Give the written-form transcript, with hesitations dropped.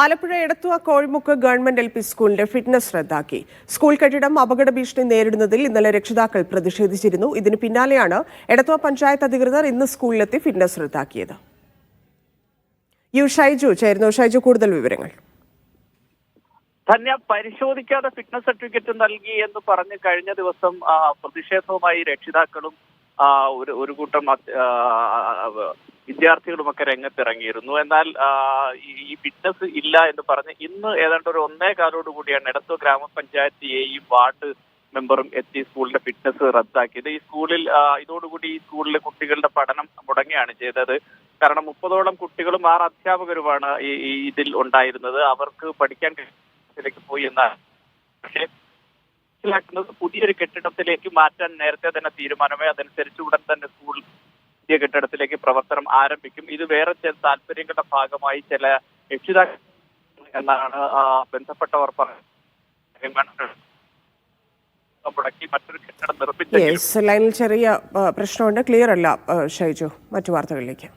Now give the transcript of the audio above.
Alappuzha Edathua Kozhimukku government L P സ്കൂളിന്റെ fitness റദ്ദാക്കി. School കെട്ടിടം അപകട ഭീഷണി നേരിടുന്നതിൽ ഇന്നലെ രക്ഷിതാക്കൾ പ്രതിഷേധിച്ചിരുന്നു. ഇതിന് പിന്നാലെയാണ് എടത്തുവ പഞ്ചായത്ത് അധികൃതർ ഇന്ന് സ്കൂളിലെത്തി ഫിറ്റ്നസ് റദ്ദാക്കിയത്. ഷൈജു ചേരുന്നു. ഷൈജു, കൂടുതൽ വിവരങ്ങൾ. ധന്യ, പരിശോധിക്കാതെ ഫിറ്റ്നസ് സർട്ടിഫിക്കറ്റ് നൽകി എന്ന് പറഞ്ഞ് കഴിഞ്ഞ ദിവസം പ്രതിഷേധവുമായി രക്ഷിതാക്കളും ഒരു കൂട്ടം വിദ്യാർത്ഥികളുമൊക്കെ രംഗത്തിറങ്ങിയിരുന്നു. എന്നാൽ ഈ ഫിറ്റ്നസ് ഇല്ല എന്ന് പറഞ്ഞ് ഇന്ന് ഏതാണ്ട് ഒരു 1:15 കൂടിയാണ് എടത്തുവ ഗ്രാമപഞ്ചായത്ത് എയും വാർഡ് മെമ്പറും എത്തി സ്കൂളിന്റെ ഫിറ്റ്നസ് റദ്ദാക്കിയത്. ഈ സ്കൂളിൽ ഇതോടുകൂടി ഈ സ്കൂളിലെ കുട്ടികളുടെ പഠനം മുടങ്ങുകയാണ് ചെയ്തത്. കാരണം 30ഓളം കുട്ടികളും 6 അധ്യാപകരുമാണ് ഇതിൽ ഉണ്ടായിരുന്നത്. അവർക്ക് പഠിക്കാൻ ലേക്ക് പോയി എന്നാൽ പക്ഷേ മനസ്സിലാക്കുന്നത് പുതിയൊരു കെട്ടിടത്തിലേക്ക് മാറ്റാൻ നേരത്തെ തന്നെ തീരുമാനമായി. അതനുസരിച്ച് ഉടൻ തന്നെ സ്കൂൾ പുതിയ കെട്ടിടത്തിലേക്ക് പ്രവർത്തനം ആരംഭിക്കും. ഇത് വേറെ ചില താല്പര്യങ്ങളുടെ ഭാഗമായി ചില രക്ഷിതാക്കൾ എന്നാണ് ബന്ധപ്പെട്ടവർ പറയുന്നത്. മുടക്കി മറ്റൊരു കെട്ടിടം നിർമ്മിച്ചു. ലൈനിൽ ചെറിയ പ്രശ്നമുണ്ട്, ക്ലിയർ അല്ല ഷൈജു. മറ്റു വാർത്തകളിലേക്ക്.